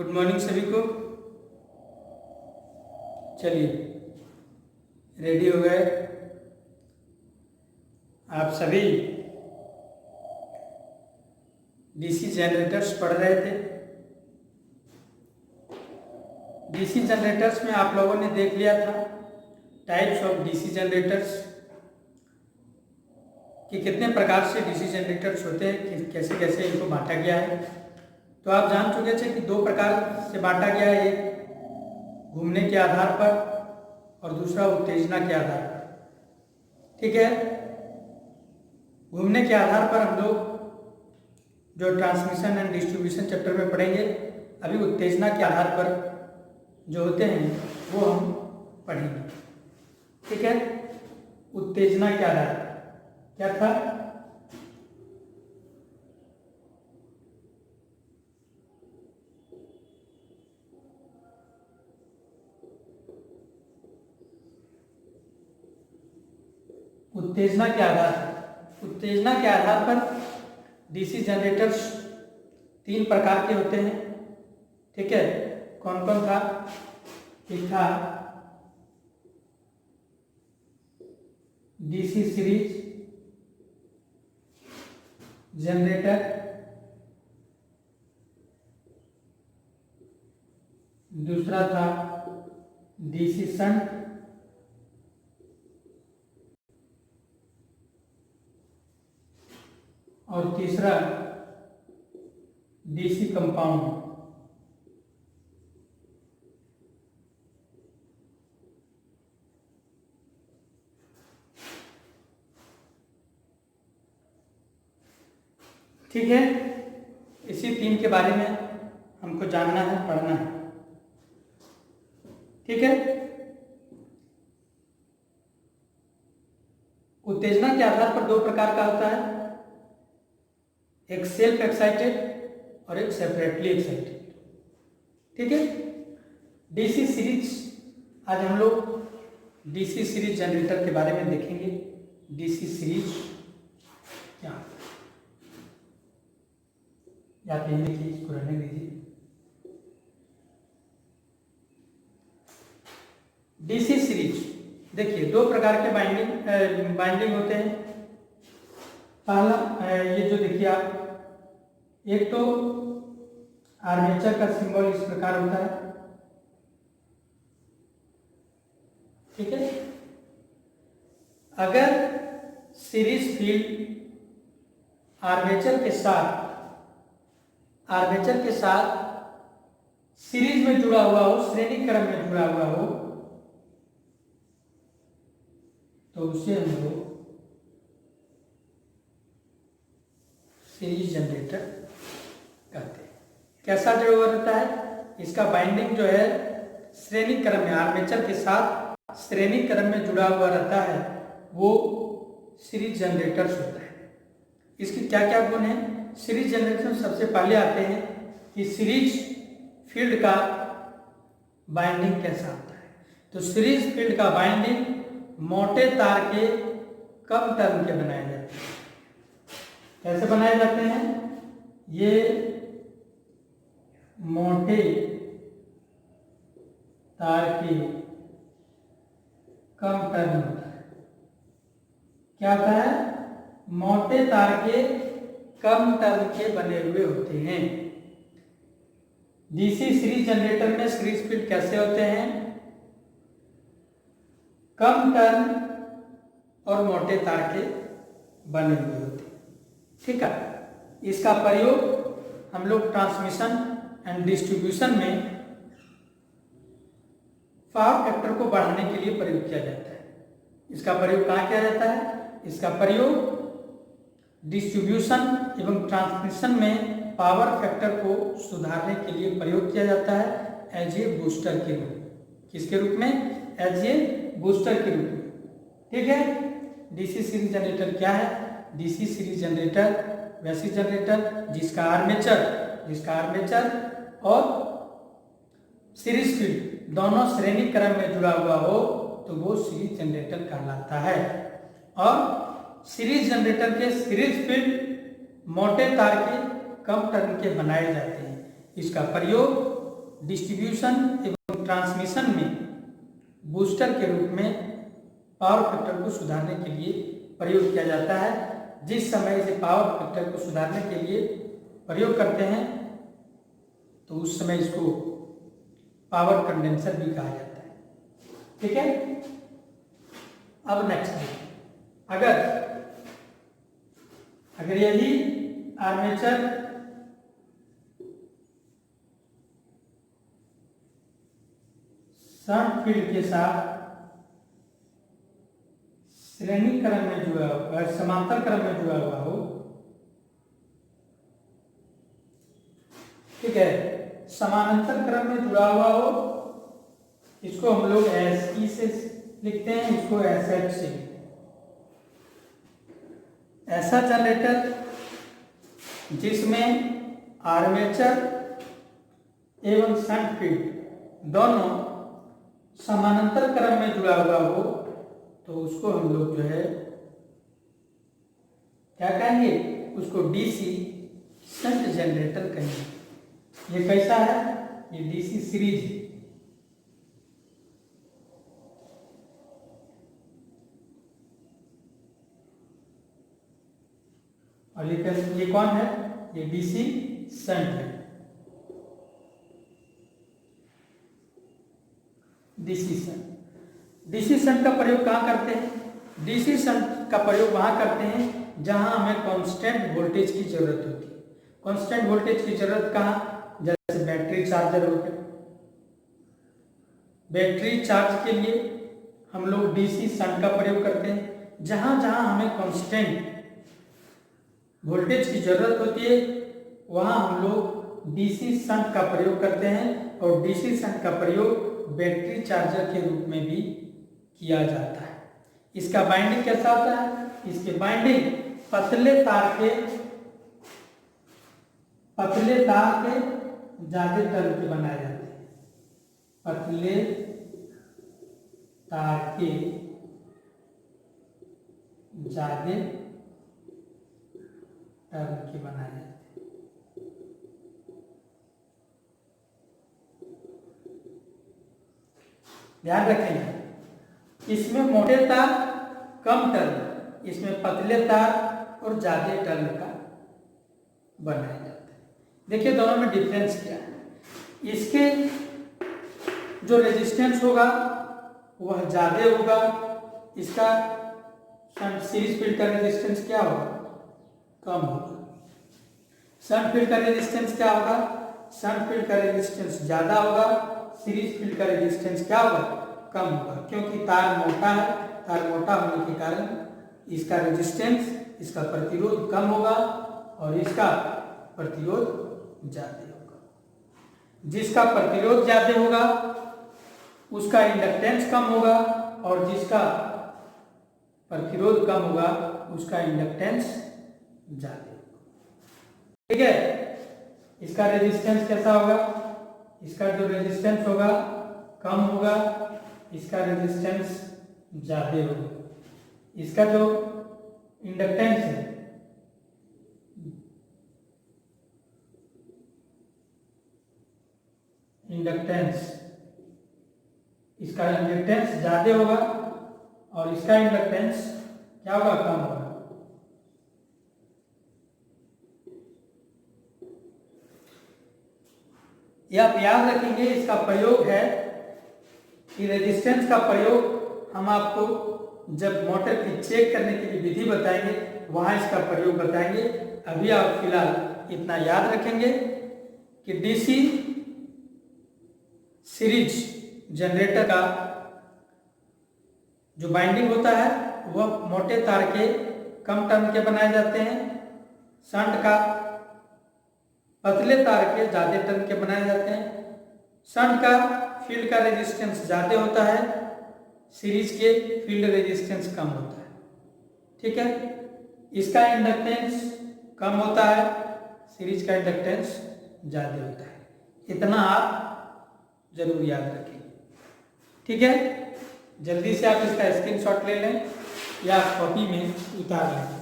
Good morning सभी को। चलिए रेडी हो गए आप सभी। डीसी जनरेटर्स पढ़ रहे थे। डीसी जनरेटर्स में आप लोगों ने देख लिया था टाइप्स ऑफ डीसी जनरेटर्स कि कितने प्रकार से डीसी जनरेटर्स होते हैं, कि कैसे कैसे इनको बांटा गया है। तो आप जान चुके थे कि दो प्रकार से बांटा गया है, एक घूमने के आधार पर और दूसरा उत्तेजना के आधार पर। ठीक है, घूमने के आधार पर हम लोग जो ट्रांसमिशन एंड डिस्ट्रीब्यूशन चैप्टर में पढ़ेंगे। अभी उत्तेजना के आधार पर जो होते हैं वो हम पढ़ेंगे। ठीक है, उत्तेजना के आधार पर क्या था? उत्तेजना के आधार पर डीसी जनरेटर्स तीन प्रकार के होते हैं। ठीक है, कौन कौन था? एक था डीसी सीरीज जनरेटर, दूसरा था डीसी शंट, और तीसरा डीसी कंपाउंड। ठीक है, इसी तीन के बारे में हमको जानना है, पढ़ना है। ठीक है, उत्तेजना के आधार पर दो प्रकार का होता है, एक सेल्फ एक्साइटेड और एक सेपरेटली एक्साइटेड। ठीक है, डीसी सीरीज, आज हम लोग डीसी सीरीज जनरेटर के बारे में देखेंगे। डीसी सीरीज क्या, या कहने की इसको रहने दीजिए। डीसी सीरीज देखिए, दो प्रकार के बाइंडिंग होते हैं। पहला ये जो देखिए आप, एक तो आर्मेचर का सिंबल इस प्रकार होता है। ठीक है, अगर सीरीज फील्ड आर्मेचर के साथ सीरीज में जुड़ा हुआ हो, श्रेणी क्रम में जुड़ा हुआ हो, तो उसे हम लोग सीरीज जनरेटर कहते हैं। कैसा जो रहता है इसका बाइंडिंग जो है श्रेणी क्रम में, आर्मेचर के साथ श्रेणी क्रम में जुड़ा हुआ रहता है, वो सीरीज जनरेटर्स होता है। इसकी क्या क्या गुण है? सीरीज जनरेटर सबसे पहले आते हैं कि सीरीज फील्ड का बाइंडिंग कैसा होता है। तो सीरीज फील्ड का बाइंडिंग मोटे तार के कम टर्न के बनाए जाते हैं। कैसे बनाए जाते हैं? ये मोटे तार के कम टर्न होता है। क्या होता है? मोटे तार के कम टर्न के बने हुए होते हैं। डीसी सीरीज जनरेटर में सीरीज फील्ड कैसे होते हैं? कम टर्न और मोटे तार के बने हुए होते हैं। ठीक है, इसका प्रयोग हम लोग ट्रांसमिशन एंड डिस्ट्रीब्यूशन में पावर फैक्टर को बढ़ाने के लिए प्रयोग किया जाता है। इसका प्रयोग कहाँ किया जाता है? इसका प्रयोग डिस्ट्रीब्यूशन एवं ट्रांसमिशन में पावर फैक्टर को सुधारने के लिए प्रयोग किया जाता है एज ए बूस्टर के रूप में। किसके रूप में? एज ए बूस्टर के रूप में। ठीक है, डीसी सीरीज जनरेटर क्या है? डीसी सीरीज जनरेटर वैसी जनरेटर जिसका आर्मेचर और सीरीज फील्ड दोनों श्रेणी क्रम में जुड़ा हुआ हो, तो वो सीरीज जनरेटर कहलाता है। और सीरीज जनरेटर के सीरीज फील्ड मोटे तार के कम टर्न के बनाए जाते हैं। इसका प्रयोग डिस्ट्रीब्यूशन एवं ट्रांसमिशन में बूस्टर के रूप में पावर फैक्टर को सुधारने के लिए प्रयोग किया जाता है। जिस समय इसे पावर फैक्टर को सुधारने के लिए प्रयोग करते हैं तो उस समय इसको पावर कंडेंसर भी कहा जाता है। ठीक है, अब नेक्स्ट देखिए, अगर यही आर्मेचर शंट फील्ड के साथ श्रेणी क्रम में जुड़ा हुआ, समांतर क्रम में जुड़ा हुआ हो, ठीक है, समानांतर क्रम में जुड़ा हुआ हो, इसको हम लोग SE से लिखते हैं, इसको SH से लिखते हैं। ऐसा जनरेटर जिसमें आर्मेचर एवं शंट फील्ड दोनों समानांतर क्रम में जुड़ा हुआ हो तो उसको हम लोग जो है क्या कहेंगे, उसको DC शंट जनरेटर कहेंगे। ये कैसा है, ये DC सीरीज है। और ये कौन है, ये DC शंट है। DC शंट का प्रयोग कहाँ करते हैं? DC शंट का प्रयोग वहां करते हैं जहां हमें कांस्टेंट वोल्टेज की जरूरत होती है। कांस्टेंट वोल्टेज की जरूरत कहाँ, जैसे बैटरी चार्जर हो गया, बैटरी चार्ज के लिए हम लोग DC शंट का प्रयोग करते हैं। जहां जहां हमें कांस्टेंट वोल्टेज की जरूरत होती है वहां हम लोग DC शंट का प्रयोग करते हैं। और DC शंट का प्रयोग बैटरी चार्जर के रूप में भी किया जाता है। इसका बाइंडिंग कैसा होता है, इसके बाइंडिंग पतले तार के ज्यादा टर्न के बनाए जाते हैं। पतले तार के ज्यादा टर्न के बनाए जाते हैं। ध्यान रखेंगे, इसमें मोटे तार कम टर्न, इसमें पतले तार और ज्यादा टर्न का बनाया जाता है। देखिए दोनों में डिफरेंस क्या है। इसके जो रेजिस्टेंस होगा वह ज्यादा होगा, इसका शंट सीरीज फील्ड का रेजिस्टेंस क्या होगा, कम होगा। शंट फील्ड का रेजिस्टेंस क्या होगा, शंट फील्ड का रेजिस्टेंस ज्यादा होगा, सीरीज फील्ड का रेजिस्टेंस क्या होगा, कम होगा। क्योंकि तार मोटा है, तार मोटा होने के कारण इसका रेजिस्टेंस, इसका प्रतिरोध कम होगा और इसका प्रतिरोध ज्यादा होगा। जिसका प्रतिरोध ज्यादा होगा उसका इंडक्टेंस कम होगा और जिसका प्रतिरोध कम होगा उसका इंडक्टेंस ज्यादा होगा। ठीक है, इसका रेजिस्टेंस कैसा होगा, इसका जो रेजिस्टेंस होगा कम होगा, इसका रेजिस्टेंस ज्यादा होगा। इसका जो इंडक्टेंस है इसका इंडक्टेंस ज्यादा होगा और इसका इंडक्टेंस क्या होगा, कम होगा। यह आप याद रखेंगे, इसका प्रयोग है कि रेजिस्टेंस का प्रयोग हम आपको जब मोटर की चेक करने की विधि बताएंगे वहां इसका प्रयोग बताएंगे। अभी आप फिलहाल इतना याद रखेंगे कि DC सीरीज जनरेटर का जो बाइंडिंग होता है वह मोटे तार के कम टर्न के बनाए जाते हैं, शंट का पतले तार के ज्यादा टर्न के बनाए जाते हैं। शंट का फील्ड का रेजिस्टेंस ज्यादा होता है, सीरीज के फील्ड रेजिस्टेंस कम होता है। ठीक है, इसका इंडक्टेंस कम होता है, सीरीज का इंडक्टेंस ज्यादा होता है। इतना आप जरूर याद रखें। ठीक है, जल्दी से आप इसका स्क्रीनशॉट ले लें या कॉपी में उतार लें।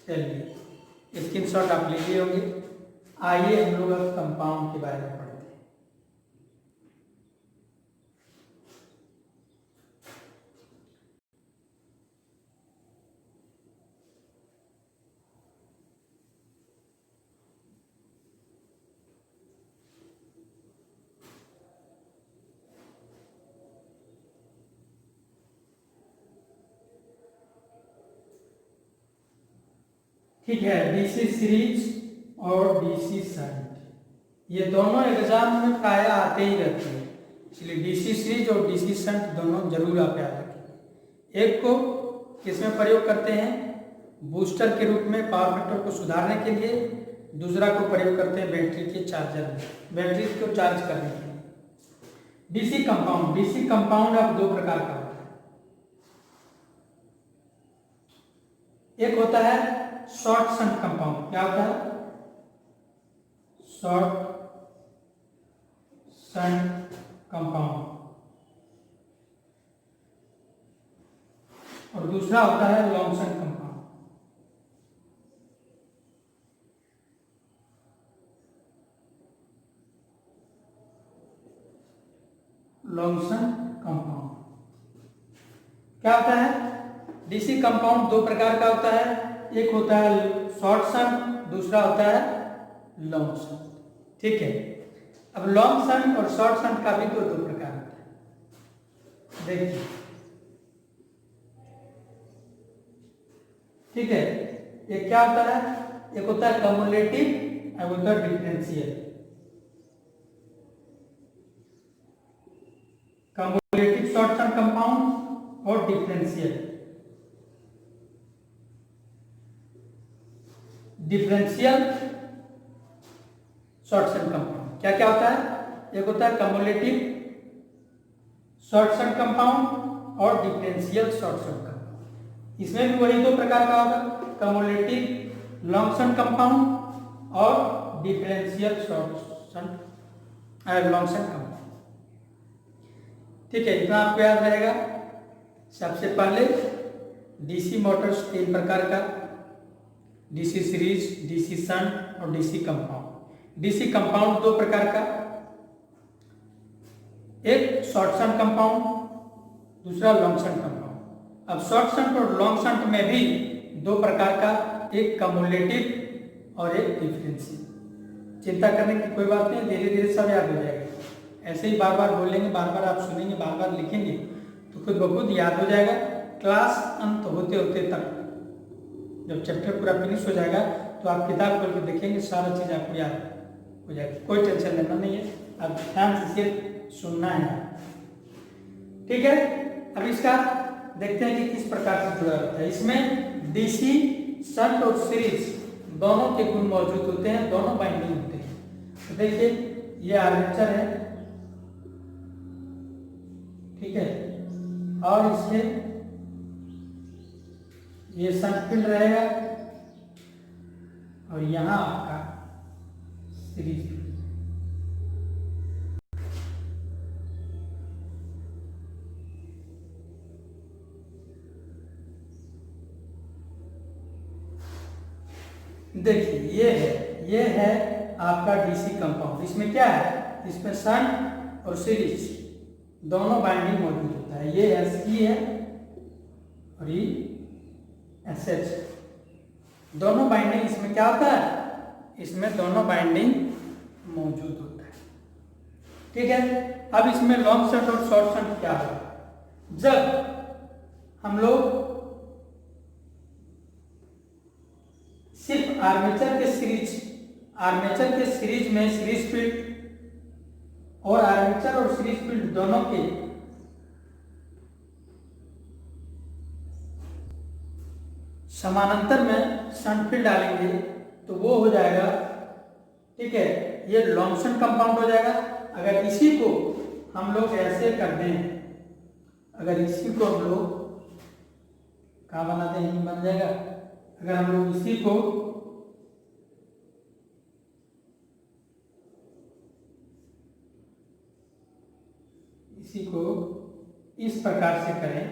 चलिए, स्क्रीनशॉट आप ले लिए होंगे। आइए हम लोग अब कंपाउंड के बारे में पढ़ते हैं। ठीक है, डीसी सीरीज और डीसी शंट ये दोनों एग्जाम में प्राय आते ही रहते हैं, इसलिए डीसी सीरीज और डीसी शंट दोनों जरूर आप याद रखें। एक को किसमें प्रयोग करते हैं? बूस्टर के रूप में पावर फैक्टर को सुधारने के लिए, दूसरा को प्रयोग करते हैं बैटरी के चार्जर में, बैटरी को चार्ज करने के लिए। डीसी कंपाउंड अब दो प्रकार का होता है। एक होता है शॉर्ट शंट कंपाउंड। क्या होता है? Short shunt compound. और दूसरा होता है long shunt compound. Long shunt compound क्या होता है? डीसी कंपाउंड दो प्रकार का होता है, एक होता है शॉर्ट शंट, दूसरा होता है लॉन्ग शंट। ठीक है, अब लॉन्ग शंट और शॉर्ट शंट का भी दो प्रकार होता है, देखिए। ठीक है, एक क्या होता है? एक होता है कम्युलेटिव, एक होता है differential. Cumulative short shunt compound और डिफरेंशियल शॉर्ट शंट कंपाउंड। क्या क्या होता है? एक होता है कम्युलेटिव शॉर्ट शंट कंपाउंड और डिफरेंशियल शॉर्ट शंट कंपाउंड। इसमें भी वही दो प्रकार का होगा, कम्युलेटिव लॉन्ग शंट कंपाउंड और differential short shunt long shunt compound. ठीक है, इतना आपको याद रहेगा। सबसे पहले डीसी मोटर्स तीन प्रकार का, डीसी सीरीज, डीसी शंट और डीसी कंपाउंड। डीसी कंपाउंड दो प्रकार का, एक शॉर्ट शंट कंपाउंड, दूसरा लॉन्ग शंट कंपाउंड। अब शॉर्ट शंट और लॉन्ग शंट में भी दो प्रकार का, एक कम्युलेटिव और एक डिफरेंशियल। चिंता करने की कोई बात नहीं, धीरे धीरे सब याद हो जाएगा। ऐसे ही बार बार बोलेंगे, बार बार आप सुनेंगे, बार बार लिखेंगे तो खुद ब खुद याद हो जाएगा। क्लास अंत होते होते तक जब चैप्टर पूरा फिनिश हो जाएगा तो आप किताब खोल के देखेंगे, सारा चीज़ आपको याद हो जाएगा। कोई टेंशन लेना नहीं है, अब ध्यान से सिर्फ सुनना है। ठीक है, अब इसका देखते हैं कि किस प्रकार से जुड़ा होता है। इसमें डीसी शंट और सीरीज दोनों के गुण मौजूद होते हैं, दोनों बाइंडिंग होते हैं। तो देखिए, ये आर्मेचर है, ठीक है, और इसमें ये शंट फील्ड रहेगा और यहां आपका सीरीज फील्ड। देखिए, ये है आपका डीसी कंपाउंड। इसमें क्या है? इसमें शंट और सीरीज दोनों बाइंडिंग मौजूद होता है। ये SE है और ये SH, दोनों बाइंडिंग इसमें क्या होता है? इसमें दोनों बाइंडिंग मौजूद होता है। ठीक है, अब इसमें लॉन्ग शंट और शॉर्ट शंट क्या होगा? जब हम लोग सिर्फ आर्मेचर के सीरीज में सीरीज फील्ड और आर्मेचर और सीरीज फील्ड दोनों के समानांतर में शंट फील्ड डालेंगे तो वो हो जाएगा, ठीक है, ये लॉन्ग शंट कंपाउंड हो जाएगा। अगर इसी को हम लोग ऐसे कर दें, अगर इसी को हम लोग कहाँ बना दें, यहीं बन जाएगा। अगर हम लोग इसी को इस प्रकार से करें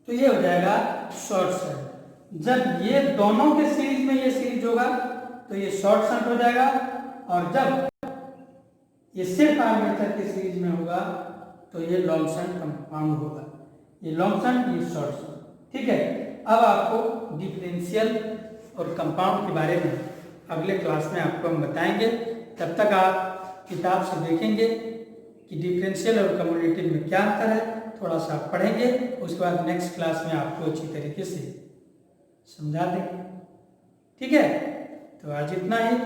तो ये हो जाएगा शॉर्ट शंट। जब ये दोनों के सीरीज में ये सीरीज होगा तो ये शॉर्ट शंट हो जाएगा, और जब ये सिर्फ आर्मेचर के सीरीज में होगा तो ये लॉन्ग शंट कंपाउंड होगा। ये लॉन्ग शंट, ये शॉर्ट शंट। ठीक है, अब आपको डिफरेंशियल और कंपाउंड के बारे में अगले क्लास में आपको हम बताएंगे। तब तक आप किताब से देखेंगे कि डिफरेंशियल और कम्युलेटिव में क्या अंतर है, थोड़ा सा पढ़ेंगे, उसके बाद नेक्स्ट क्लास में आपको अच्छी तरीके से समझा देंगे। ठीक है, तो आज इतना ही।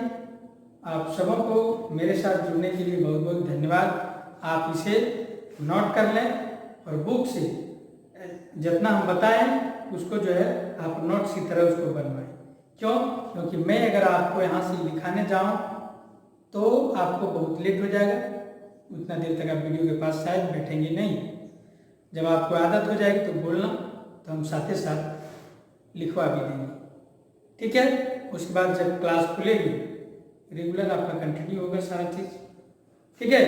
आप सबों को मेरे साथ जुड़ने के लिए बहुत बहुत धन्यवाद। आप इसे नोट कर लें और बुक से जितना हम बताएं उसको जो है आप नोट्स की तरह उसको बनवाएं। क्यों? क्योंकि मैं अगर आपको यहाँ से लिखाने जाऊँ तो आपको बहुत लेट हो जाएगा, उतना देर तक आप वीडियो के पास शायद बैठेंगे नहीं। जब आपको आदत हो जाएगी तो बोलना, तो हम साथ ही साथ लिखवा भी देंगे। ठीक है, उसके बाद जब क्लास खुलेगी रेगुलर आपका कंटिन्यू होगा सारा चीज़। ठीक है,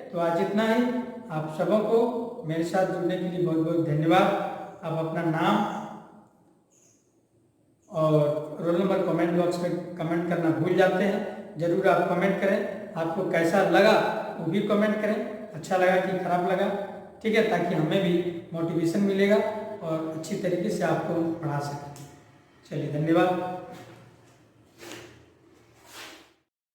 तो आज इतना ही। आप सबों को मेरे साथ जुड़ने के लिए बहुत बहुत धन्यवाद। आप अपना नाम और रोल नंबर कमेंट बॉक्स में कमेंट करना भूल जाते हैं, ज़रूर आप कमेंट करें। आपको कैसा लगा वो भी कमेंट करें, अच्छा लगा कि खराब लगा। ठीक है, ताकि हमें भी मोटिवेशन मिलेगा और अच्छी तरीके से आपको पढ़ा सकें। चलिए, धन्यवाद।